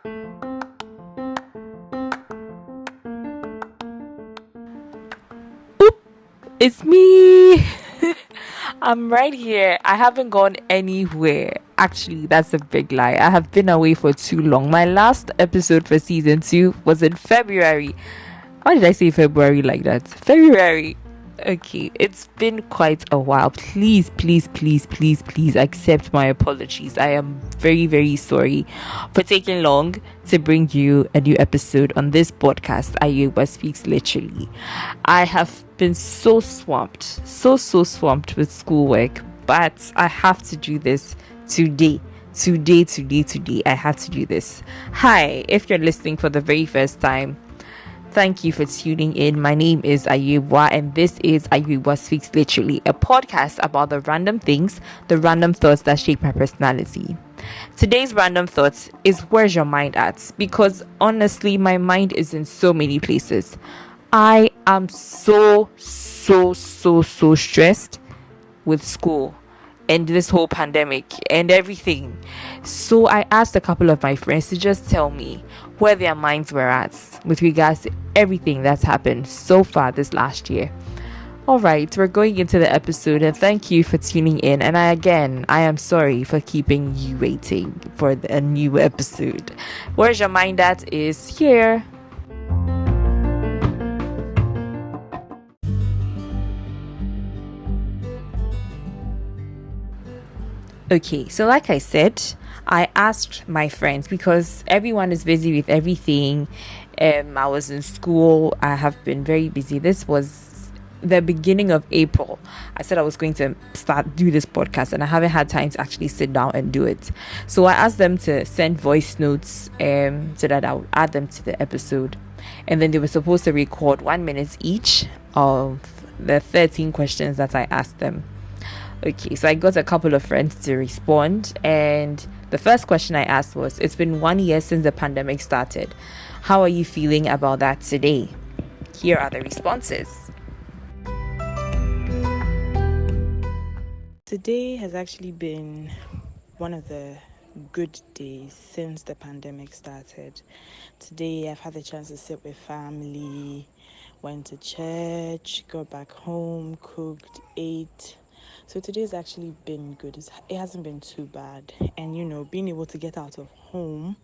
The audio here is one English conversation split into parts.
It's me. I'm right here. I haven't gone anywhere. Actually, that's a big lie. I have been away for too long. My last episode for season 2 was in February. Why did I say February like that? February. Okay, it's been quite a while. Please, please, please, please, please accept my apologies. I am very, very sorry for taking long to bring you a new episode on this podcast, Ayirebuah Speaks Literally. I have been so swamped, so swamped with schoolwork, but I have to do this today. Today. I have to do this. Hi, if you're listening for the very first time, thank you for tuning in. My name is Ayirebuah, and this is Ayirebuah Speaks Literally, a podcast about the random things, the random thoughts that shape my personality. Today's random thoughts is where's your mind at? Because honestly, my mind is in so many places. I am so stressed with school and this whole pandemic and everything. So I asked a couple of my friends to just tell me where their minds were at with regards to everything that's happened so far this last year. Alright, we're going into the episode, and thank you for tuning in. And I am sorry for keeping you waiting for a new episode. Where's your mind at is here. Okay, so like I said, I asked my friends because everyone is busy with everything. I was in school. I have been very busy. This was the beginning of April. I said I was going to do this podcast, and I haven't had time to actually sit down and do it. So I asked them to send voice notes so that I would add them to the episode. And then they were supposed to record 1 minute each of the 13 questions that I asked them. Okay, so I got a couple of friends to respond, and the first question I asked was, it's been 1 year since the pandemic started. How are you feeling about that today? Here are the responses. Today has actually been one of the good days since the pandemic started. Today I've had the chance to sit with family, went to church, got back home, cooked, ate. So today's actually been good. It hasn't been too bad. And being able to get out of home,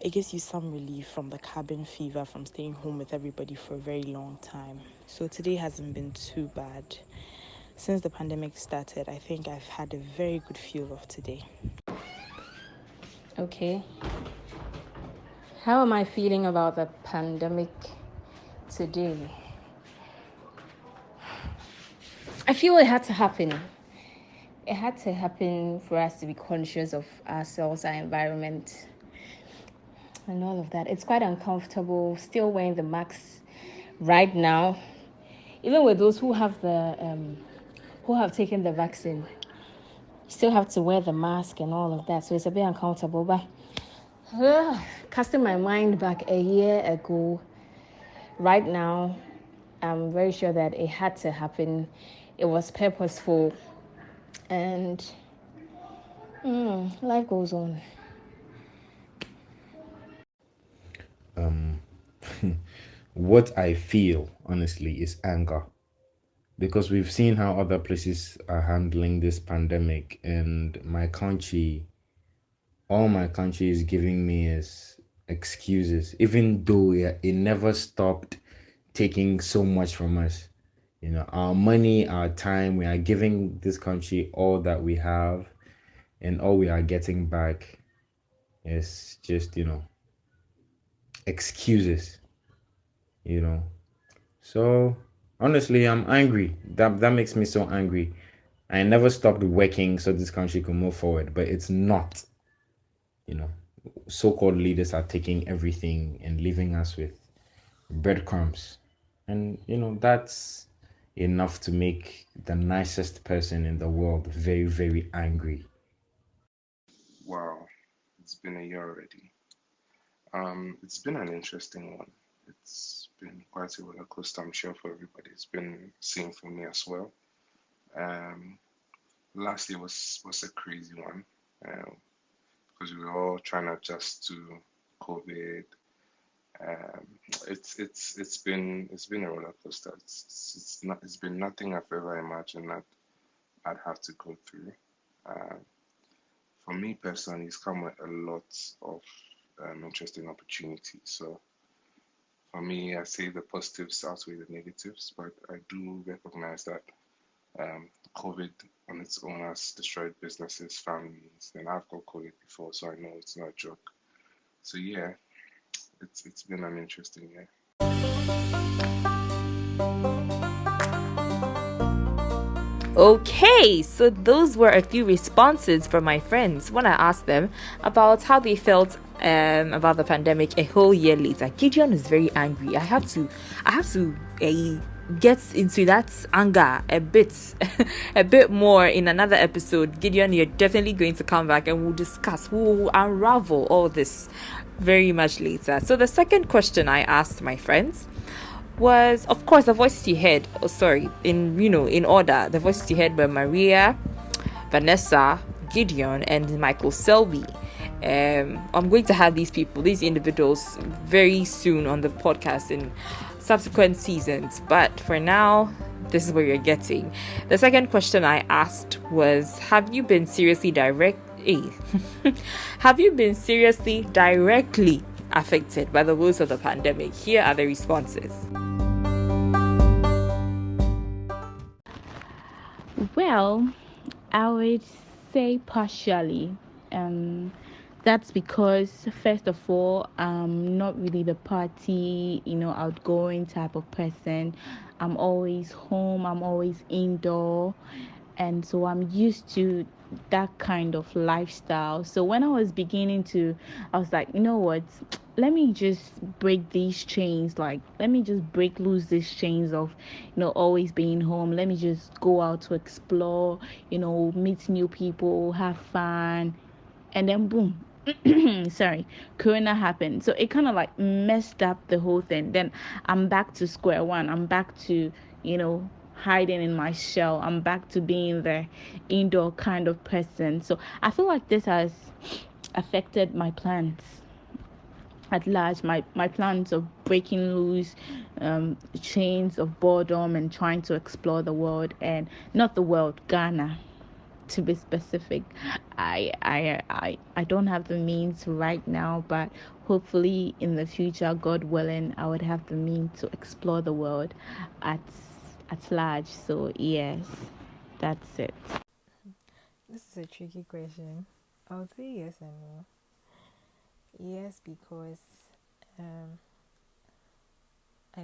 it gives you some relief from the cabin fever from staying home with everybody for a very long time. So today hasn't been too bad. Since the pandemic started, I think I've had a very good feel of today. Okay. How am I feeling about the pandemic today? I feel it had to happen. It had to happen for us to be conscious of ourselves, our environment, and all of that. It's quite uncomfortable still wearing the masks right now, even with those who have taken the vaccine. You still have to wear the mask and all of that, so it's a bit uncomfortable. But casting my mind back a year ago, right now, I'm very sure that it had to happen. It was purposeful, and life goes on. What I feel, honestly, is anger. Because we've seen how other places are handling this pandemic, and all my country is giving me is excuses, even though it never stopped taking so much from us. Our money, our time, we are giving this country all that we have, and all we are getting back is just, excuses, you know. So honestly, I'm angry. That makes me so angry. I never stopped working so this country can move forward, but it's not. You know, so-called leaders are taking everything and leaving us with breadcrumbs. And that's enough to make the nicest person in the world very, very angry. Wow, it's been a year already. It's been an interesting one. It's been quite a roller coaster, I'm sure, for everybody. It's been same for me as well. Um, Last year was a crazy one because we were all trying to adjust to COVID. Um, it's been a roller coaster. It's been nothing I've ever imagined that I'd have to go through. Um, for me personally, it's come with a lot of interesting opportunities. So for me, I say the positives outweigh the negatives, but I do recognize that COVID on its own has destroyed businesses, families, and I've got COVID before, so I know it's not a joke. So yeah, it's been an interesting year. Okay, so those were a few responses from my friends when I asked them about how they felt about the pandemic a whole year later. Gideon is very angry. I have to get into that anger a bit a bit more in another episode. Gideon, you're definitely going to come back and we'll unravel all this very much later. So the second question I asked my friends was, of course, the voices you heard. Oh, sorry, in order. The voices you heard were Maria, Vanessa, Gideon, and Michael Selby. I'm going to have these individuals, very soon on the podcast in subsequent seasons. But for now, this is what you're getting. The second question I asked was, have you been seriously have you been seriously directly affected by the woes of the pandemic? Here are the responses. Well, I would say partially. That's because, first of all, I'm not really the party, outgoing type of person. I'm always home, I'm always indoor, and so I'm used to that kind of lifestyle. So when I was like, you know what, let me just break these chains. Like, let me just break loose these chains of, always being home. Let me just go out to explore, meet new people, have fun, and then boom. Sorry, corona happened, so it kind of like messed up the whole thing. Then I'm back to square one. I'm back to hiding in my shell. I'm back to being the indoor kind of person. So I feel like this has affected my plans at large, my plans of breaking loose chains of boredom and trying to explore the world, and not the world, Ghana, to be specific. I don't have the means right now, but hopefully in the future, God willing, I would have the means to explore the world at large. So yes, that's it. This is a tricky question. I would say yes and no. Yes, because I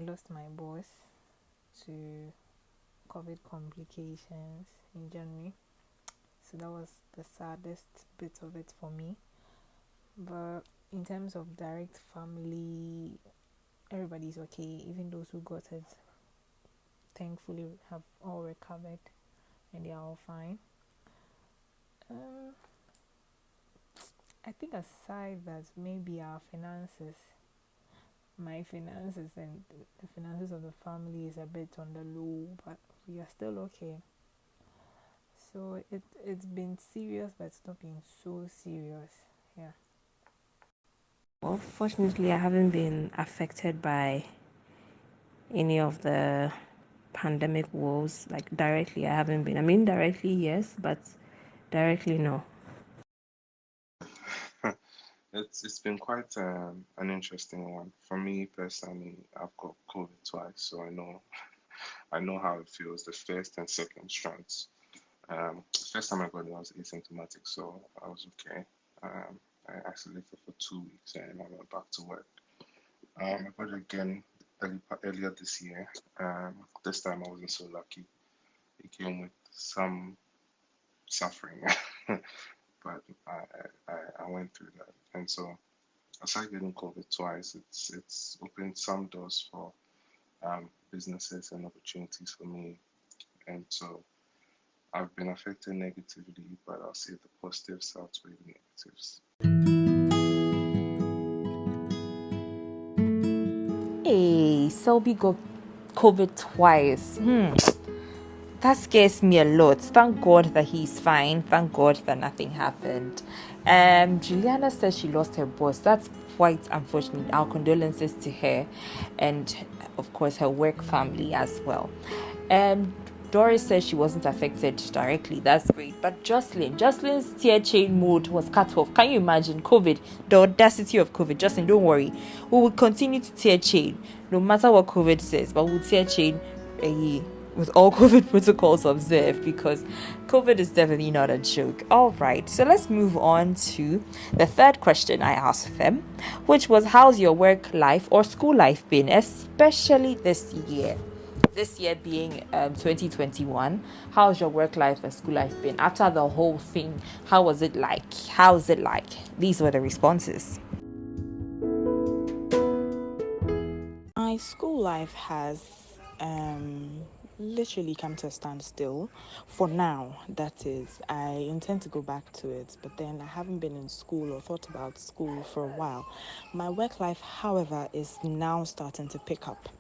lost my boss to COVID complications in January. So that was the saddest bit of it for me. But in terms of direct family, everybody's okay. Even those who got it, thankfully, have all recovered and they are all fine. I think aside that, maybe my finances and the finances of the family is a bit on the low, but we are still okay. So it's been serious, but it's not been so serious. Yeah. Well, fortunately, I haven't been affected by any of the pandemic woes, like directly. I haven't been. I mean, indirectly, yes, but directly, no. It's been quite an interesting one. For me personally, I've got COVID twice, so I know how it feels. The first and second strands. First time I got it, I was asymptomatic, so I was okay. I isolated for 2 weeks and I went back to work. I got it again earlier this year. This time I wasn't so lucky. It came with some suffering, but I went through that, and so aside getting COVID twice, it's opened some doors for businesses and opportunities for me, and so I've been affected negatively, but I'll say the positives outweigh the negatives. Hey, Selby got COVID twice. That scares me a lot. Thank God that he's fine. Thank God that nothing happened. Juliana says she lost her boss. That's quite unfortunate. Our condolences to her and, of course, her work family as well. Doris says she wasn't affected directly. That's great. But Jocelyn's tear chain mode was cut off. Can you imagine? COVID, the audacity of COVID. Jocelyn, don't worry. We will continue to tear chain, no matter what COVID says, but we'll tear chain with all COVID protocols observed, because COVID is definitely not a joke. All right, so let's move on to the third question I asked them, which was, how's your work life or school life been, especially this year? This year being 2021, how's your work life and school life been? After the whole thing, how was it like? How's it like? These were the responses. My school life has literally come to a standstill for now. That is, I intend to go back to it, but then I haven't been in school or thought about school for a while. My work life, however, is now starting to pick up,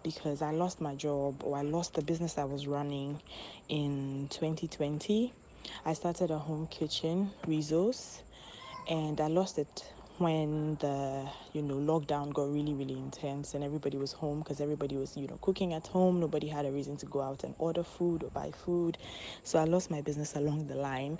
because I lost my job, or I lost the business I was running in 2020. I started a home kitchen resource, and I lost it when the lockdown got really, really intense and everybody was home, because everybody was cooking at home. Nobody had a reason to go out and order food or buy food, so I lost my business along the line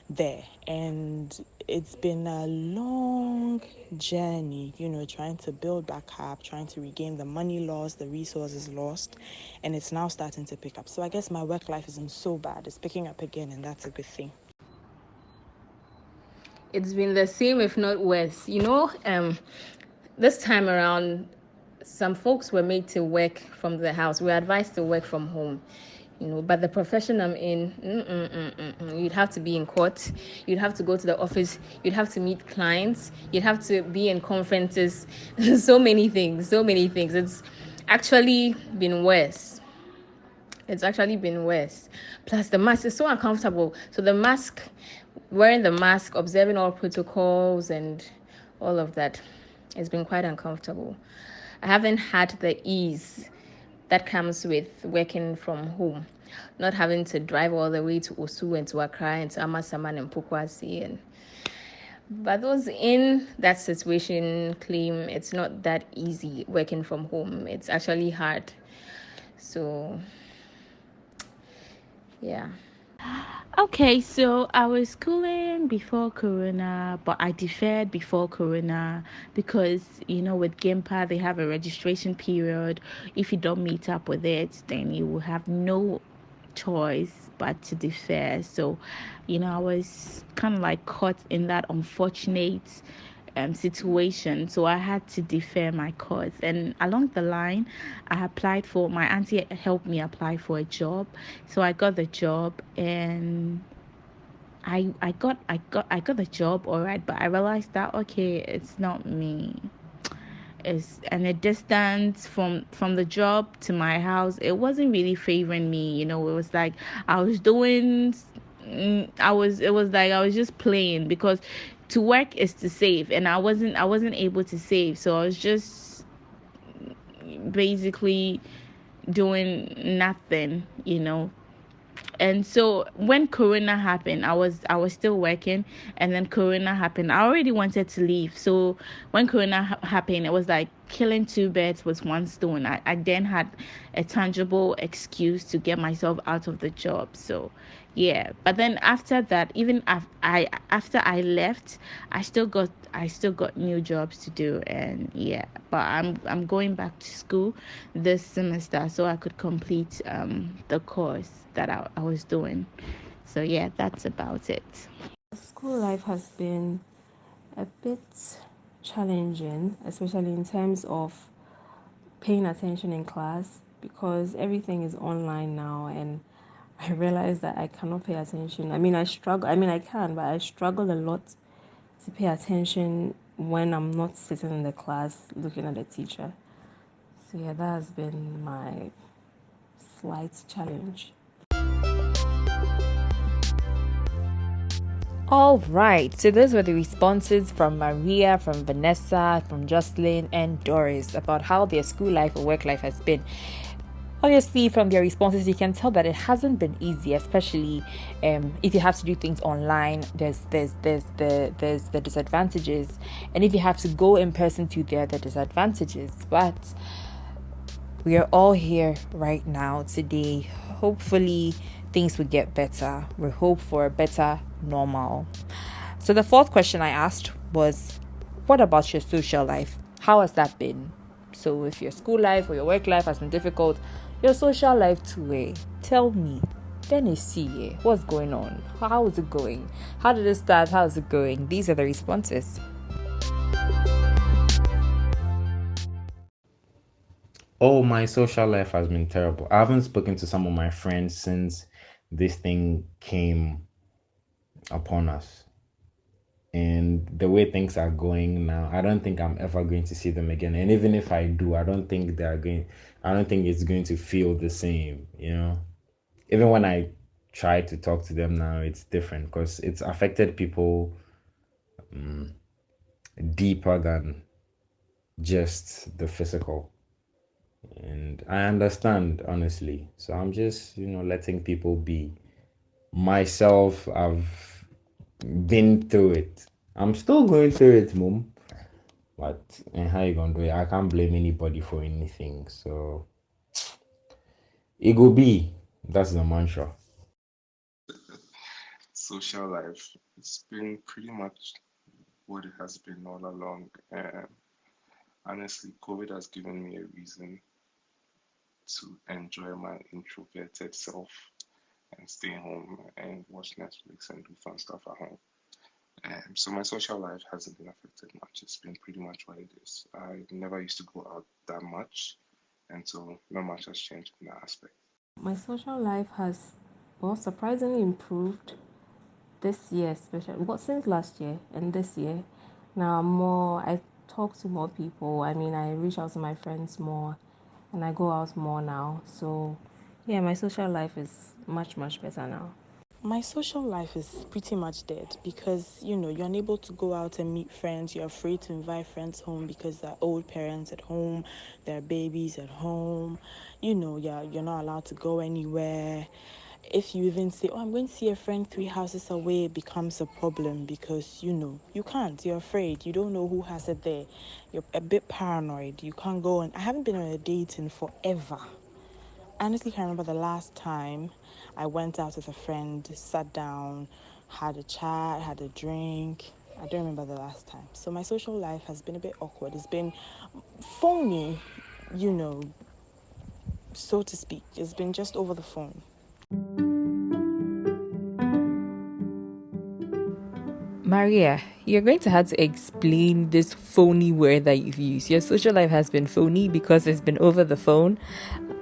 there. And it's been a long journey, trying to build back up, trying to regain the money lost, the resources lost, and it's now starting to pick up. So I guess my work life isn't so bad. It's picking up again, and that's a good thing. It's been the same, if not worse. This time around, some folks were made to work from the house. We were advised to work from home. But the profession I'm in, you'd have to be in court, you'd have to go to the office, you'd have to meet clients, you'd have to be in conferences, so many things. It's actually been worse. Plus, the mask is so uncomfortable. So wearing the mask, observing all protocols and all of that, it's been quite uncomfortable. I haven't had the ease that comes with working from home, not having to drive all the way to Osu and to Accra and to Amasaman and Pokwasi. But those in that situation claim it's not that easy working from home. It's actually hard. So, yeah. Okay, so I was schooling before Corona, but I deferred before Corona because, with GIMPA, they have a registration period. If you don't meet up with it, then you will have no choice but to defer. So, I was kind of like caught in that unfortunate situation, so I had to defer my course. And along the line, my auntie helped me apply for a job, so I got the job, and I got the job, all right, but I realized that it's not me. And the distance from the job to my house, it wasn't really favoring me. It was like I was just playing, because to work is to save, and I wasn't able to save, so I was just basically doing nothing. And so when Corona happened, I was still working, and then Corona happened. I already wanted to leave. So when Corona happened, it was like killing two birds with one stone. I then had a tangible excuse to get myself out of the job. So yeah, but then after that, even after I left, I still got new jobs to do, and yeah. But I'm going back to school this semester so I could complete the course that I was doing. So yeah, that's about it. School life has been a bit challenging, especially in terms of paying attention in class, because everything is online now, and I realize that I cannot pay attention. I struggle. I can, but I struggle a lot to pay attention when I'm not sitting in the class looking at the teacher. So yeah, that has been my slight challenge. All right, so those were the responses from Maria, from Vanessa, from Jocelyn, and Doris about how their school life or work life has been. Obviously, from their responses, you can tell that it hasn't been easy, especially if you have to do things online. There's the disadvantages, and if you have to go in person too, there are the disadvantages. But we are all here right now today. Hopefully, things will get better. We hope for a better normal. So the fourth question I asked was, what about your social life? How has that been? So if your school life or your work life has been difficult, your social life too, tell me. Then you see, what's going on? How is it going? How did it start? How is it going? These are the responses. Oh, my social life has been terrible. I haven't spoken to some of my friends since this thing came upon us. And the way things are going now, I don't think I'm ever going to see them again. And even if I do, I don't think it's going to feel the same, you know? Even when I try to talk to them now, it's different because it's affected people deeper than just the physical. And I understand, honestly. So I'm just, letting people be. Myself, I've been through it. I'm still going through it, mom. But and how you gonna do it? I can't blame anybody for anything. So it will be. That's the mantra. Social life, it's been pretty much what it has been all along. Honestly, COVID has given me a reason to enjoy my introverted self and stay home and watch Netflix and do fun stuff at home. So my social life hasn't been affected much. It's been pretty much what it is. I never used to go out that much, and so not much has changed in that aspect. My social life has, well, surprisingly improved this year, especially, well, since last year and this year. Now I'm more, I talk to more people. I mean, I reach out to my friends more and I go out more now. So, yeah, my social life is much, much better now. My social life is pretty much dead because you're unable to go out and meet friends. You're afraid to invite friends home because there are old parents at home, there are babies at home. You're not allowed to go anywhere. If you even say, "Oh, I'm going to see a friend 3 houses away," it becomes a problem because you can't. You're afraid. You don't know who has it there. You're a bit paranoid. You can't go, and I haven't been on a date in forever. Honestly can't remember the last time I went out with a friend, sat down, had a chat, had a drink. I don't remember the last time. So my social life has been a bit awkward. It's been phony, you know, so to speak. It's been just over the phone. Maria, you're going to have to explain this phony word that you've used. Your social life has been phony because it's been over the phone.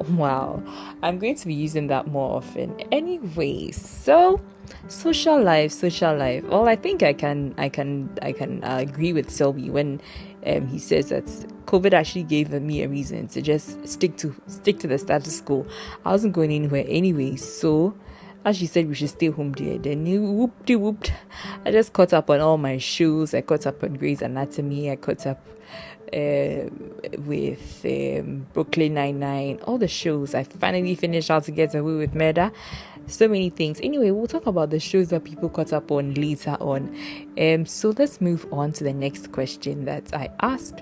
Wow, I'm going to be using that more often. Anyway, so social life. Well, I think I can agree with Selby when he says that COVID actually gave me a reason to just stick to the status quo. I wasn't going anywhere anyway, so as she said we should stay home there. Then whooped. I just caught up on all my shows. I caught up on Grey's Anatomy. I caught up with Brooklyn Nine-Nine. All the shows. I finally finished How to Get Away with Murder. So many things. Anyway, we'll talk about the shows that people caught up on later on. So let's move on to the next question that I asked.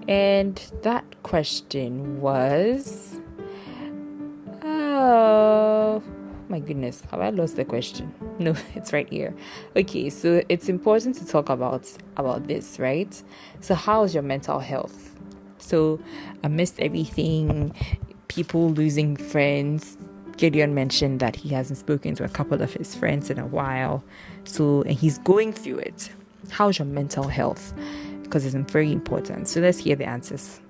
And that question was... Oh my goodness, have I lost the question? No, it's right here. Okay, so it's important to talk about this, right? So how's your mental health? So amidst everything, people losing friends, Gideon mentioned that he hasn't spoken to a couple of his friends in a while. So, and he's going through it. How's your mental health? Because it's very important. So let's hear the answers.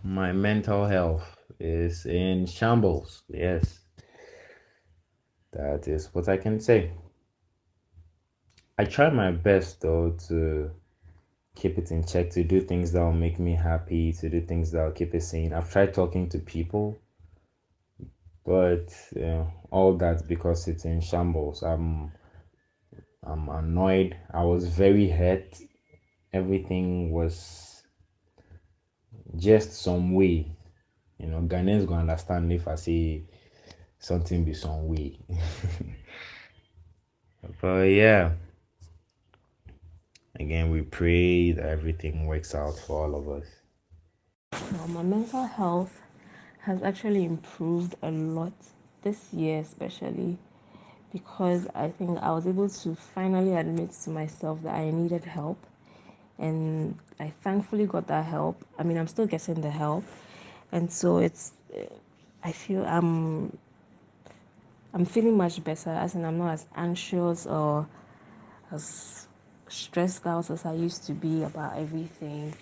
My mental health is in shambles. Yes, that is what I can say. I try my best though to keep it in check, to do things that will make me happy, to do things that will keep it sane. I've tried talking to people, but all that because it's in shambles. I'm annoyed. I was very hurt, everything was just some way. Ghanaians gonna understand if I say something be some way. But yeah, again, we pray that everything works out for all of us. Well, my mental health has actually improved a lot this year, especially because I think I was able to finally admit to myself that I needed help, and I thankfully got that help. I mean, I'm still getting the help, and so I feel I'm feeling much better, as in I'm not as anxious or as stressed out as I used to be about everything.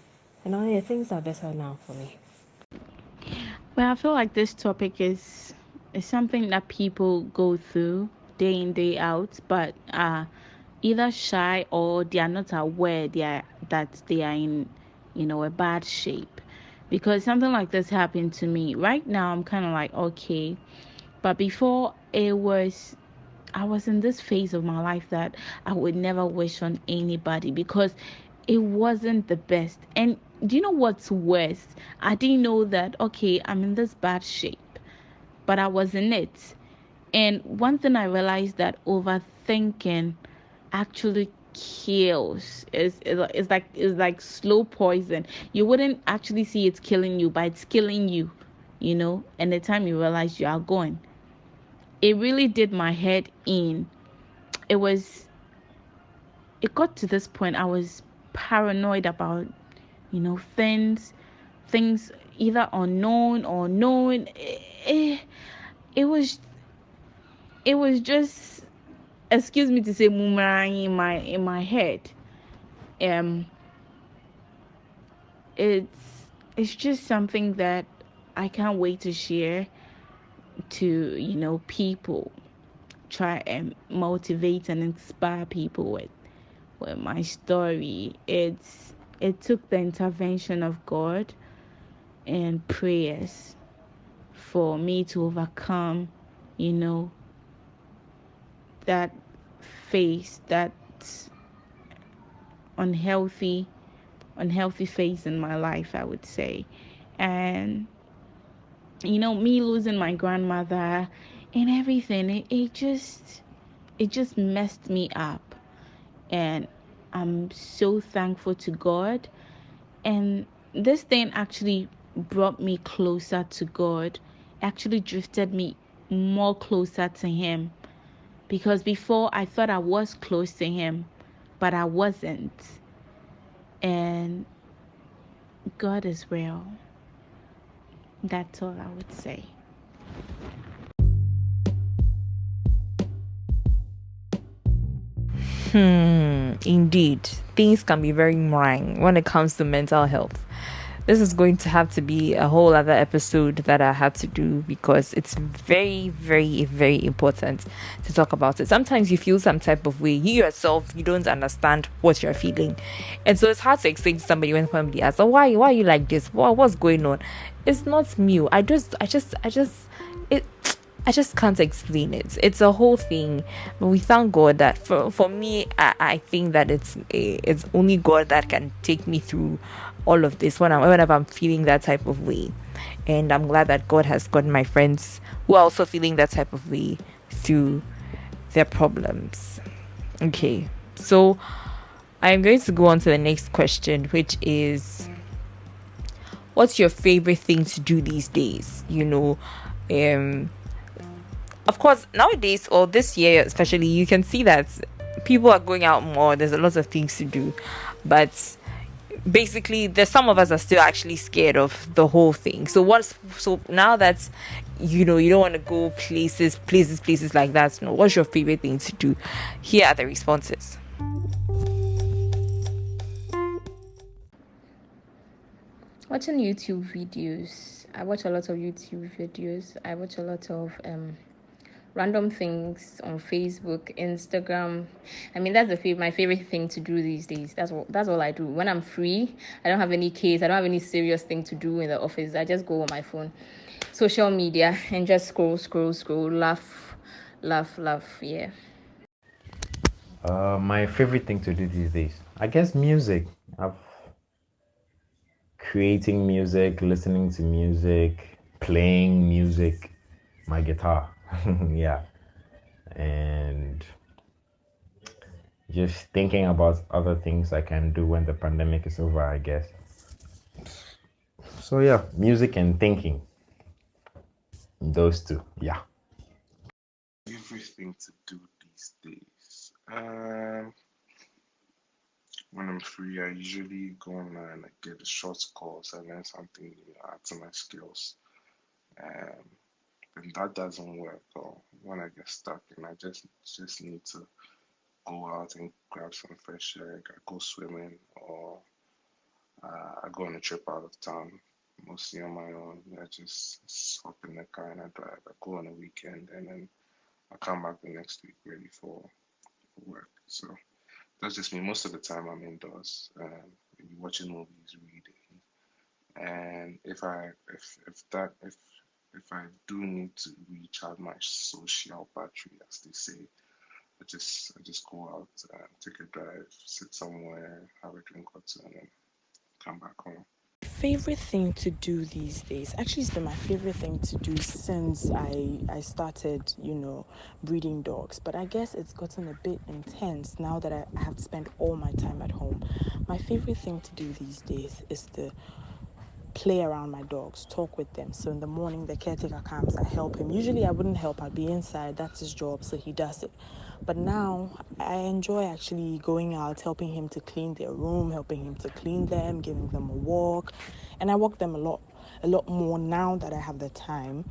Yeah, things are better now for me. Well, I feel like this topic is something that people go through day in day out, but either shy or they are not aware that they are in a bad shape. Because something like this happened to me. Right now, I'm kind of like okay, but before I was in this phase of my life that I would never wish on anybody because it wasn't the best. And do you know what's worse? I didn't know that, okay, I'm in this bad shape, but I was in it. And one thing I realized that overthinking actually kills. It's like slow poison. You wouldn't actually see it's killing you, but it's killing you. And the time you realize you are gone. It really did my head in. It was it got to this point I was paranoid about things either unknown or known. It was just, excuse me to say, boomerang in my head. um it's just something that I can't wait to share to people, try and motivate and inspire people with my story. It took the intervention of God and prayers for me to overcome, that phase, that unhealthy phase in my life, I would say. And me losing my grandmother and everything, it just messed me up. And I'm so thankful to God. And this thing actually brought me closer to God, actually drifted me more closer to Him. Because before I thought I was close to Him, but I wasn't. And God is real. That's all I would say. Indeed, things can be very meringue when it comes to mental health. This is going to have to be a whole other episode that I had to do because it's very, very, very important to talk about it. Sometimes you feel some type of way. You yourself, you don't understand what you're feeling. And so it's hard to explain to somebody when somebody asks, oh, why are you like this? What's going on? It's not me. I just can't explain it. It's a whole thing. But we thank God that for me, I think that it's only God that can take me through all of this whenever I'm feeling that type of way. And I'm glad that God has gotten my friends who are also feeling that type of way through their problems. Okay, so I'm going to go on to the next question, which is, what's your favorite thing to do these days? Of course, nowadays, or this year especially, you can see that people are going out more. There's a lot of things to do. But basically, there's some of us are still actually scared of the whole thing. So now that you don't want to go places like that, what's your favorite thing to do? Here are the responses. Watching YouTube videos. I watch a lot of YouTube videos. I watch a lot of random things on Facebook, Instagram. I mean, that's my favorite thing to do these days. That's all I do. When I'm free, I don't have any case, I don't have any serious thing to do in the office. I just go on my phone, social media, and just scroll, laugh, yeah. My favorite thing to do these days, I guess music. I've creating music, listening to music, playing music, my guitar. Yeah. And just thinking about other things I can do when the pandemic is over, I guess. So yeah, music and thinking. Those two. Yeah. Everything to do these days. When I'm free, I usually go online, I get a short course, I learn something new, add to my skills. Um, and that doesn't work, or when I get stuck and I just need to go out and grab some fresh air, I go swimming, or I go on a trip out of town, mostly on my own. I just hop in the car and I drive. I go on a weekend and then I come back the next week ready for work. So that's just me. Most of the time I'm indoors, maybe watching movies, reading. And if I do need to recharge my social battery, as they say, I just go out, take a drive, sit somewhere, have a drink or two, and then come back home. Favorite thing to do these days, actually it's been my favorite thing to do since I started, breeding dogs, but I guess it's gotten a bit intense now that I have to spend all my time at home. My favorite thing to do these days is to play around my dogs, talk with them. So in the morning, the caretaker comes, I help him. Usually I wouldn't help, I'd be inside, that's his job, so he does it. But now I enjoy actually going out, helping him to clean their room, helping him to clean them, giving them a walk. And I walk them a lot more now that I have the time.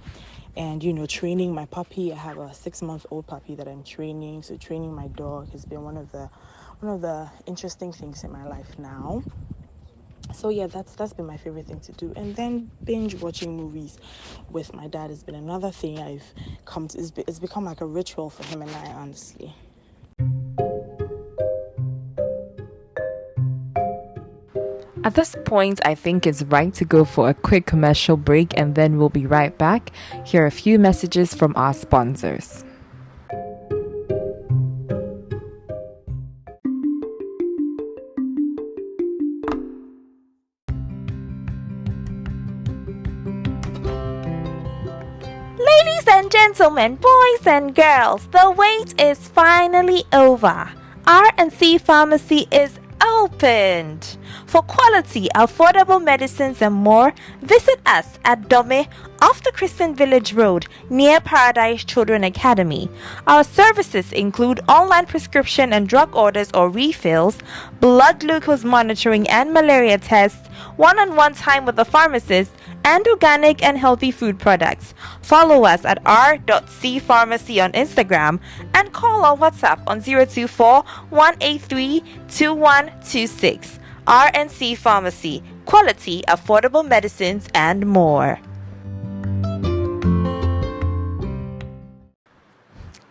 And training my puppy. I have a 6-month-old puppy that I'm training. So training my dog has been one of the interesting things in my life now. So yeah, that's been my favorite thing to do. And then binge watching movies with my dad has been another thing I've come to. It's become like a ritual for him and I, honestly. At this point, I think it's right to go for a quick commercial break and then we'll be right back. Here are a few messages from our sponsors. Ladies and gentlemen, boys and girls, the wait is finally over. R&C Pharmacy is opened. For quality, affordable medicines and more, visit us at Dome off the Christian Village Road near Paradise Children Academy. Our services include online prescription and drug orders or refills, blood glucose monitoring and malaria tests, one-on-one time with the pharmacist, and organic and healthy food products. Follow us at r.c pharmacy on Instagram and call or WhatsApp on 024 183 2126. R&C Pharmacy, quality, affordable medicines and more.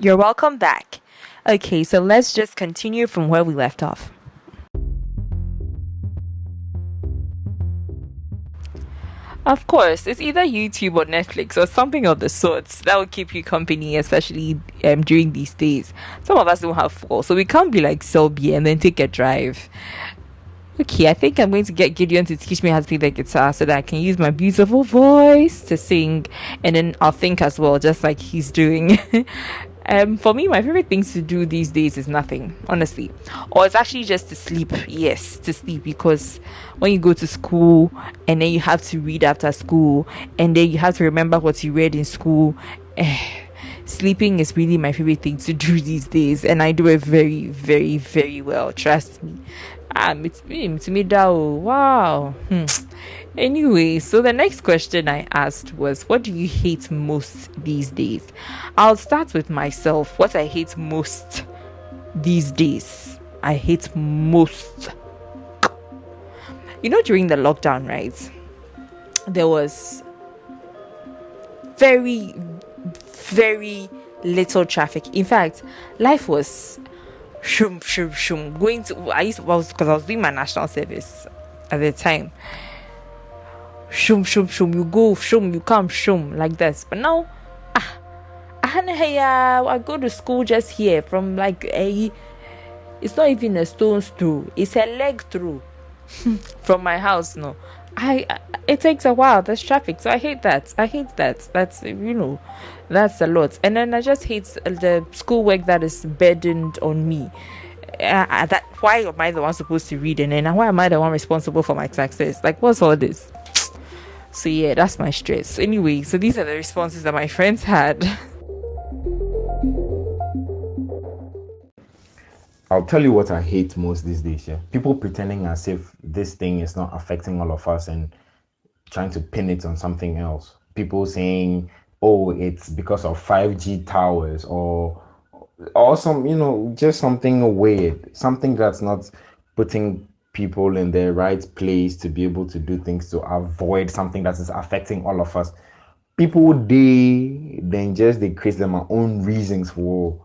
You're welcome back. Okay, so let's just continue from where we left off. Of course, it's either YouTube or Netflix or something of the sorts that will keep you company, especially during these days. Some of us don't have full, so we can't be like Selby and then take a drive. Okay, I think I'm going to get Gideon to teach me how to play the guitar so that I can use my beautiful voice to sing, and then I'll think as well, just like he's doing. For me, my favorite things to do these days is nothing, honestly. Or it's actually just to sleep. Yes, to sleep, because when you go to school and then you have to read after school and then you have to remember what you read in school, sleeping is really my favorite thing to do these days, and I do it very, very, very well. Trust me. It's me, wow. Anyway, so the next question I asked was, what do you hate most these days? I'll start with myself. What I hate most these days. I hate most. During the lockdown, right? There was very, very little traffic. In fact, life was going to, because I was doing my national service at the time. You go, you come, like this. But now, I go to school just here from like It's not even a stone's throw. It's a leg throw from my house. No, it takes a while. There's traffic, so I hate that. That's that's a lot. And then I just hate the schoolwork that is burdened on me. That why am I the one supposed to read, and then why am I the one responsible for my success? Like, what's all this? So yeah, that's my stress. Anyway, so these are the responses that my friends had. I'll tell you what I hate most these days. Yeah, people pretending as if this thing is not affecting all of us and trying to pin it on something else. People saying, "Oh, it's because of 5G towers," or some, just something weird, something that's not putting people in the right place to be able to do things to avoid something that is affecting all of us. People they create their own reasons for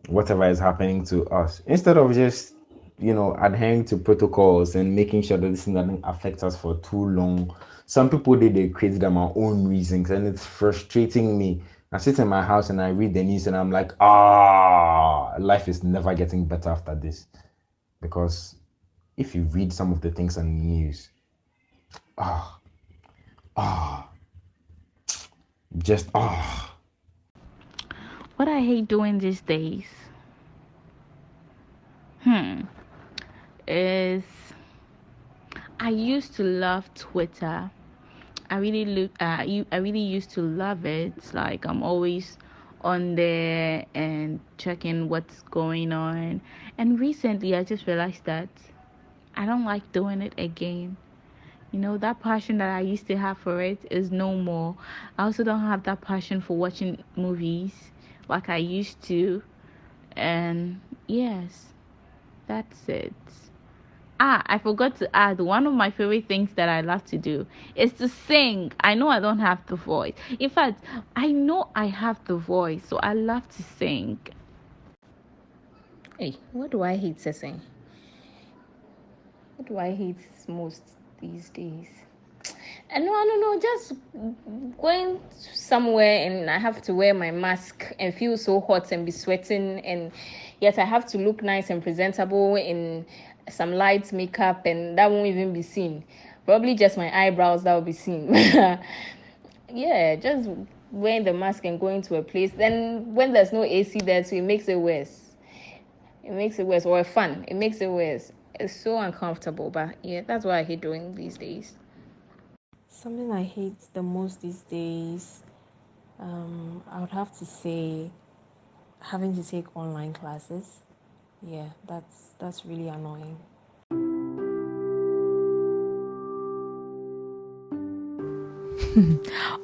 whatever is happening to us instead of just adhering to protocols and making sure that this thing doesn't affect us for too long. Some people they create their own reasons, and it's frustrating me. I sit in my house and I read the news and I'm like, life is never getting better after this. Because if you read some of the things on the news, just What I hate doing these days is I used to love Twitter. I really used to love it. Like, I'm always on there and checking what's going on. And recently I just realized that I don't like doing it again. That passion that I used to have for it is no more. I also don't have that passion for watching movies like I used to. And yes, that's it. I forgot to add, one of my favorite things that I love to do is to sing. I know I don't have the voice. In fact, I know I have the voice, so I love to sing. Hey, what do I hate to sing? What do I hate most these days? And no, I don't know, just going somewhere and I have to wear my mask and feel so hot and be sweating, and yet I have to look nice and presentable in some light makeup, and that won't even be seen. Probably just my eyebrows that will be seen. Yeah, just wearing the mask and going to a place. Then when there's no AC there, too, it makes it worse. It makes it worse, or fun. It makes it worse. It's so uncomfortable, but yeah, that's what I hate doing these days. Something I hate the most these days, I would have to say having to take online classes. Yeah, that's really annoying.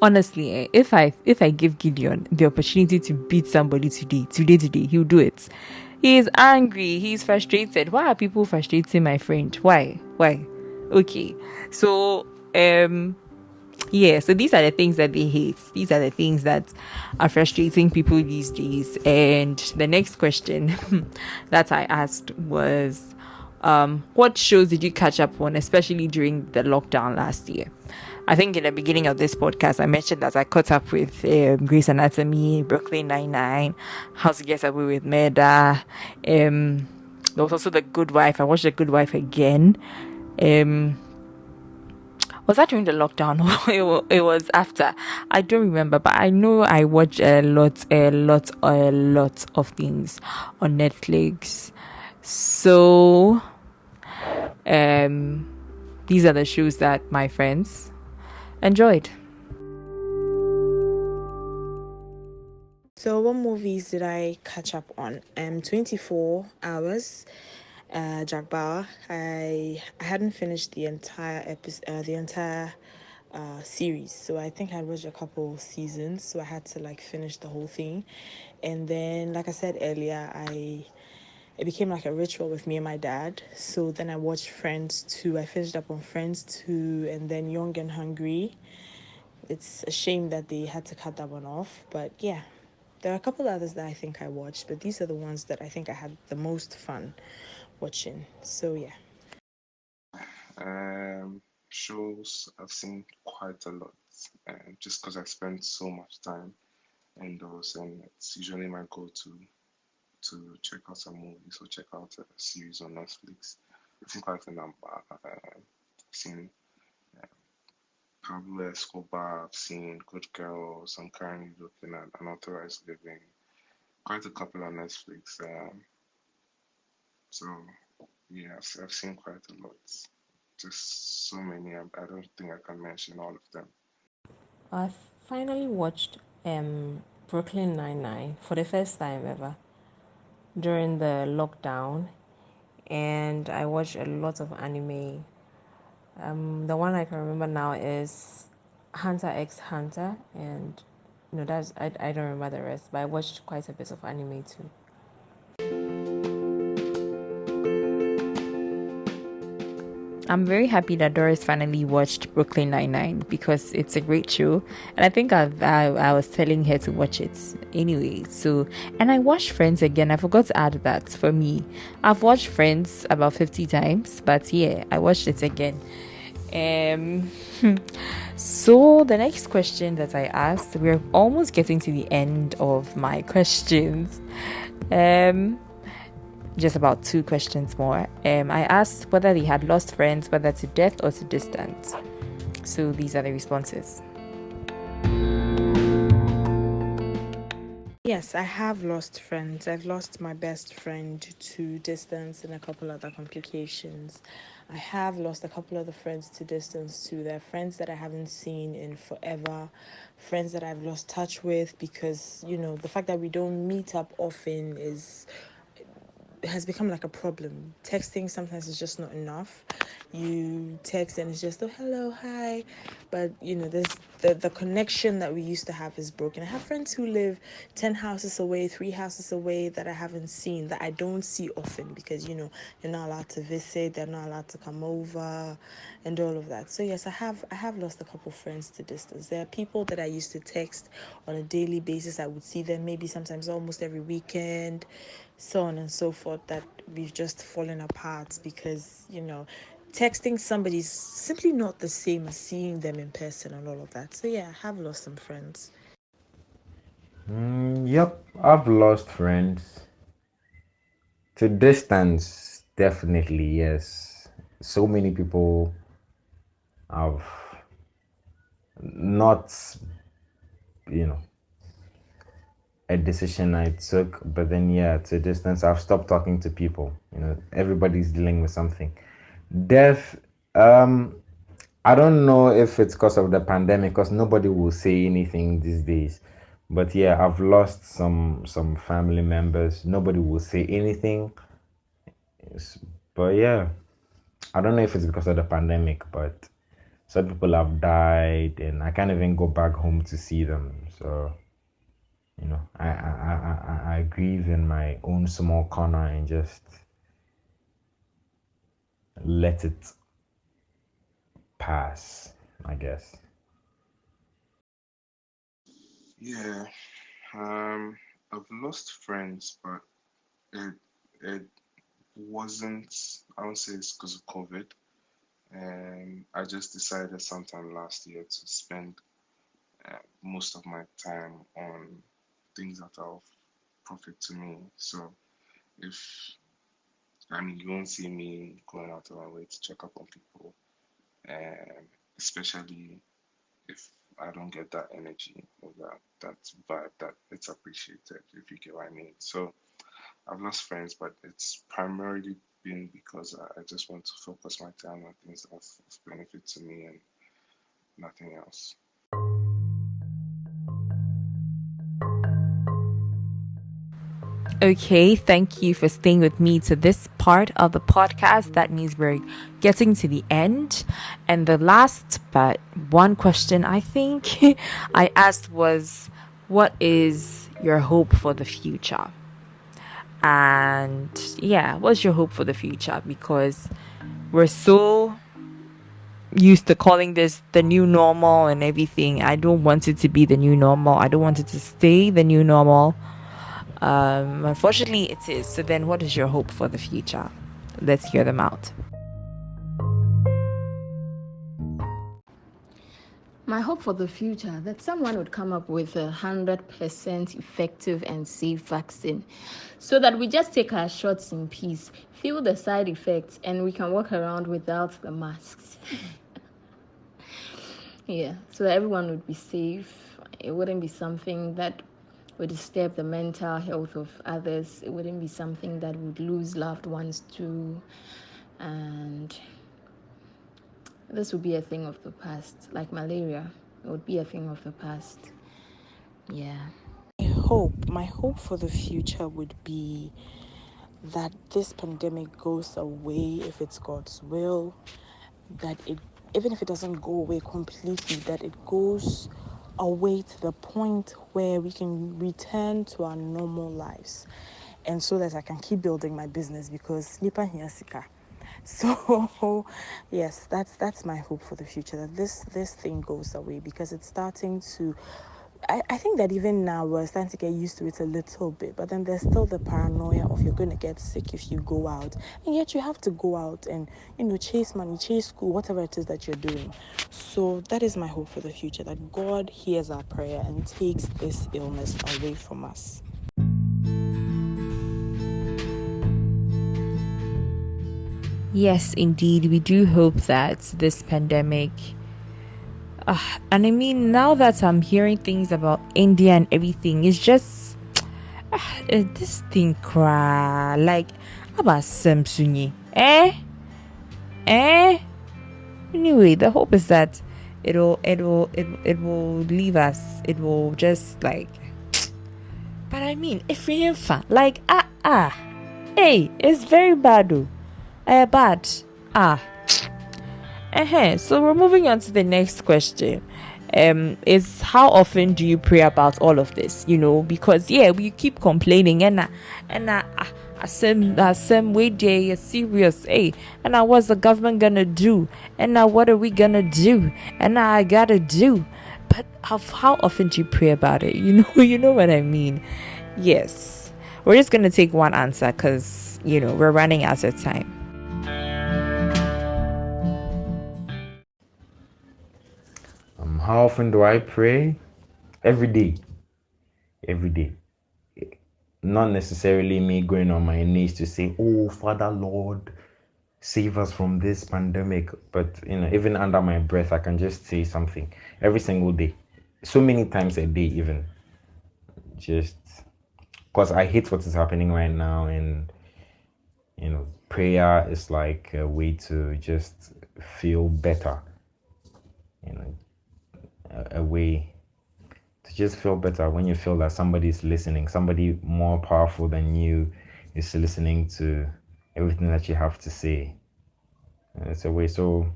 Honestly, if I give Gideon the opportunity to beat somebody today, he'll do it. He is angry, he's frustrated. Why are people frustrating my friend? Why? Okay. So yeah, so these are the things that they hate. These are the things that are frustrating people these days. And the next question that I asked was, what shows did you catch up on, especially during the lockdown last year? I think in the beginning of this podcast, I mentioned that I caught up with Grey's Anatomy, Brooklyn Nine-Nine, How to Get Away with Murder. There was also The Good Wife. I watched The Good Wife again. Was that during the lockdown or it was after? I don't remember, but I know I watched a lot of things on Netflix. So these are the shows that my friends enjoyed. So, what movies did I catch up on? 24 Hours, Jack Bauer. I hadn't finished the entire episode, the entire series, so I think I watched a couple seasons, so I had to like finish the whole thing. And then, like I said earlier, it became like a ritual with me and my dad. So then I watched Friends 2. I finished up on Friends 2, and then Young and Hungry. It's a shame that they had to cut that one off, but yeah. There are a couple others that I think I watched, but these are the ones that I think I had the most fun watching. So yeah. Shows I've seen quite a lot, just because I spend so much time indoors, and it's usually my go-to. to check out some movies or check out a series on Netflix. I've seen quite a number. I've seen Pablo Escobar, I've seen Good Girls. I'm currently looking at Unauthorized Living. Quite a couple on Netflix. So yeah, I've seen quite a lot. Just so many. I don't think I can mention all of them. I finally watched Brooklyn Nine-Nine for the first time ever during the lockdown, and I watched a lot of anime. The one I can remember now is Hunter x Hunter, and no, I don't remember the rest, but I watched quite a bit of anime too. I'm very happy that Doris finally watched Brooklyn Nine-Nine because it's a great show, and I think I was telling her to watch it anyway. So, and I watched Friends again. I forgot to add that for me. I've watched Friends about 50 times, but yeah, I watched it again. So the next question that I asked, we're almost getting to the end of my questions. Just about 2 questions more. I asked whether they had lost friends, whether to death or to distance. So these are the responses. Yes, I have lost friends. I've lost my best friend to distance and a couple other complications. I have lost a couple other friends to distance too. There are friends that I haven't seen in forever, friends that I've lost touch with because, the fact that we don't meet up often has become like a problem. Texting sometimes is just not enough. You text and it's just, oh, hello, hi. But, there's the connection that we used to have is broken. I have friends who live 10 houses away, 3 houses away that I haven't seen, that I don't see often because, they're not allowed to visit, they're not allowed to come over and all of that. So yes, I have lost a couple friends to distance. There are people that I used to text on a daily basis. I would see them maybe sometimes almost every weekend, so on and so forth, that we've just fallen apart because, texting somebody is simply not the same as seeing them in person and all of that. So yeah, I have lost some friends. Yep, I've lost friends. To distance, definitely, yes. So many people have not, you know, a decision I took, but then yeah, to distance, I've stopped talking to people. Everybody's dealing with something. Death, I don't know if it's because of the pandemic, because nobody will say anything these days. But yeah, I've lost some family members. Nobody will say anything. But yeah, I don't know if it's because of the pandemic, but some people have died, and I can't even go back home to see them. So I grieve in my own small corner and just let it pass, I guess. Yeah, I've lost friends, but it it wasn't. I would say it's because of COVID, and I just decided sometime last year to spend most of my time on things that are of profit to me. So if you won't see me going out of my way to check up on people, and especially if I don't get that energy or that vibe that it's appreciated, if you get what I mean. So I've lost friends, but it's primarily been because I just want to focus my time on things that of benefit to me and nothing else. Okay, thank you for staying with me to this part of the podcast. That means we're getting to the end. And the last but one question I think I asked was, what is your hope for the future? And yeah, what's your hope for the future? Because we're so used to calling this the new normal and everything. I don't want it to be the new normal. I don't want it to stay the new normal. Unfortunately, it is. So then, what is your hope for the future? Let's hear them out. My hope for the future, that someone would come up with 100% effective and safe vaccine so that we just take our shots in peace, feel the side effects, and we can walk around without the masks. Yeah, so that everyone would be safe. It wouldn't be something that would disturb the mental health of others. It wouldn't be something that would lose loved ones to. And this would be a thing of the past, like malaria. It would be a thing of the past. Yeah. My hope for the future would be that this pandemic goes away if it's God's will, that it, even if it doesn't go away completely, that it goes away to the point where we can return to our normal lives, and so that I can keep building my business, because Lipa Hiasika. So yes, that's my hope for the future, that this thing goes away, because it's starting to, I think that even now we're starting to get used to it a little bit, but then there's still the paranoia of you're going to get sick if you go out, and yet you have to go out and, chase money, chase school, whatever it is that you're doing. So that is my hope for the future, that God hears our prayer and takes this illness away from us. Yes, indeed, we do hope that this pandemic. And I mean, now that I'm hearing things about India and everything, it's just this thing cry like about Samsunyi. Anyway, the hope is that it will leave us. It will just like. But I mean, if we like hey, it's very bad though. Bad. So we're moving on to the next question. Is how often do you pray about all of this? Because we keep complaining and some way day is serious. And what's the government gonna do? And what are we gonna do? And I gotta do. But how often do you pray about it? You know what I mean? Yes. We're just gonna take one answer because we're running out of time. How often do I pray? Every day. Not necessarily me going on my knees to say, "Oh, Father Lord, save us from this pandemic." But even under my breath, I can just say something every single day, so many times a day, even. Just because I hate what is happening right now, and prayer is like a way to just feel better. A way to just feel better when you feel that somebody is listening, somebody more powerful than you is listening to everything that you have to say. And it's a way. So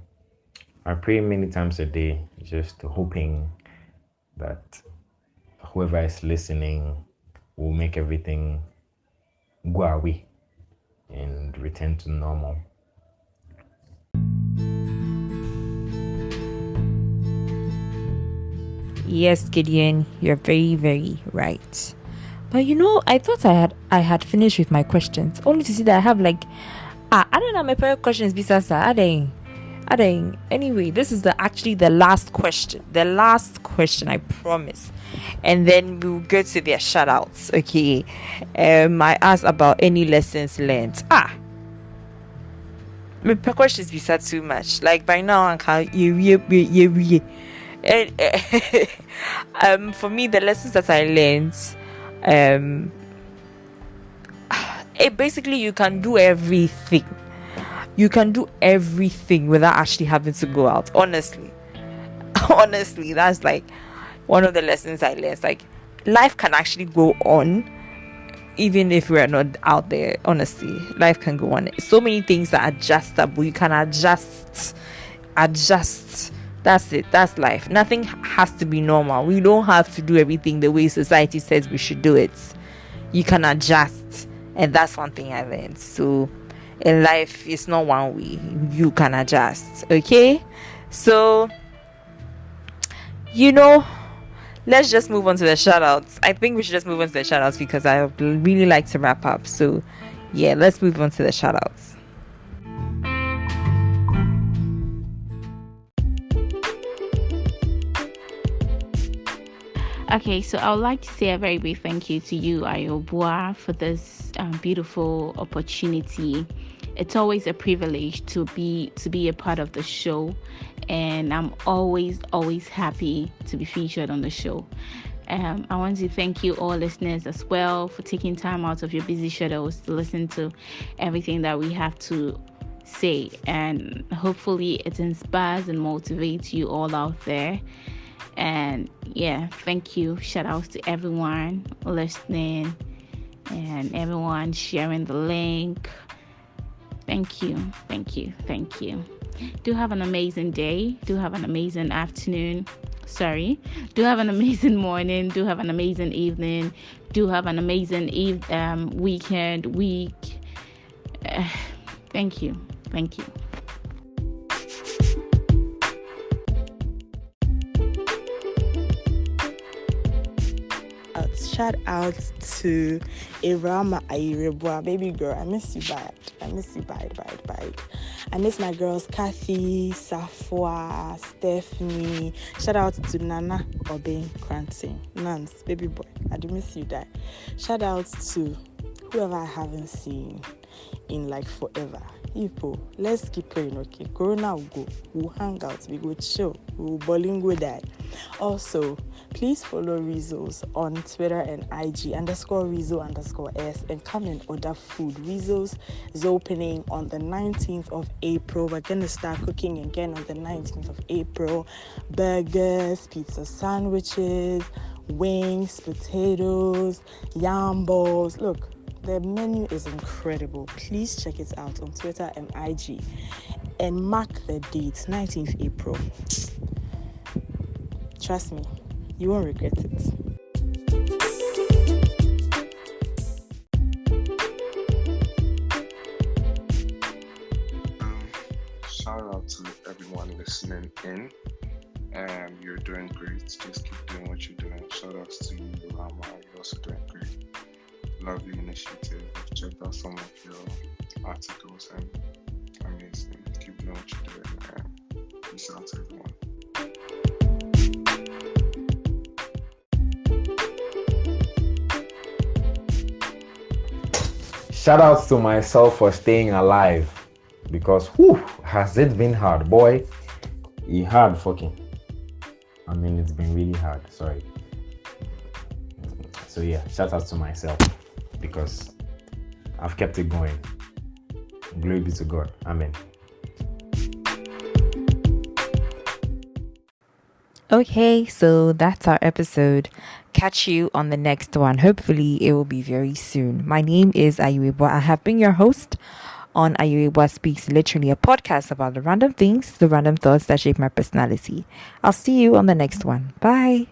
I pray many times a day, just hoping that whoever is listening will make everything go away and return to normal. Yes, Gideon, you're very, very right. But I thought I had finished with my questions, only to see that I have I don't know my prayer questions besides that. I don't. Anyway, this is actually the last question. The last question, I promise. And then we'll go to their shout outs. Okay. I asked about any lessons learned. My prayer questions besides too much. Like by now I can't for me, the lessons that I learned, basically you can do everything. You can do everything without actually having to go out. Honestly, that's like one of the lessons I learned. Like life can actually go on even if we're not out there. Honestly, life can go on. So many things are adjustable. You can adjust. That's it. That's life. Nothing has to be normal. We don't have to do everything the way society says we should do it. You can adjust. And that's one thing I learned. So in life, it's not one way. You can adjust. Okay? So, let's just move on to the shout outs. I think we should just move on to the shout outs because I really like to wrap up. So, yeah, let's move on to the shout outs. Okay, so I would like to say a very big thank you to you, Ayirebuah, for this beautiful opportunity. It's always a privilege to be a part of the show, and I'm always happy to be featured on the show. I want to thank you all listeners as well for taking time out of your busy schedules to listen to everything that we have to say, and hopefully it inspires and motivates you all out there. And yeah, thank you. Shout outs to everyone listening and everyone sharing the link. Thank you. Do have an amazing day. Do have an amazing afternoon. Do have an amazing morning. Do have an amazing evening. Do have an amazing week. Thank you. Shout out to Ayirebuah, baby girl. I miss you bad. I miss my girls Kathy, Safwa, Stephanie. Shout out to Nana Obeng Cranton, Nance, baby boy. I do miss you that. Shout out to whoever I haven't seen in like forever. People, let's keep praying, okay? Corona will go. We'll hang out. We go chill. We'll bolingo die. Also, please follow Rizos on Twitter and IG _Rizzo_S and come and order food. Rizos is opening on the 19th of April. We're going to start cooking again on the 19th of April. Burgers, pizza sandwiches, wings, potatoes, yam balls. Look, the menu is incredible. Please check it out on Twitter and IG and mark the date, 19th April. Trust me, you won't regret it. Shout out to everyone listening in. You're doing great. Just keep doing what you're doing. Shout outs to you, Rama. You're also doing great. Love your initiative. I've checked out some of your articles and amazing. Keep doing what you're doing. Peace out to everyone. Shout outs to myself for staying alive, because has it been hard, boy. It's hard fucking. It's been really hard. Sorry. So yeah, shout out to myself because I've kept it going. Glory be to God. Amen. Okay, so that's our episode. Catch you on the next one. Hopefully, it will be very soon. My name is Ayirebuah. I have been your host on Ayirebuah Speaks, literally a podcast about the random things, the random thoughts that shape my personality. I'll see you on the next one. Bye.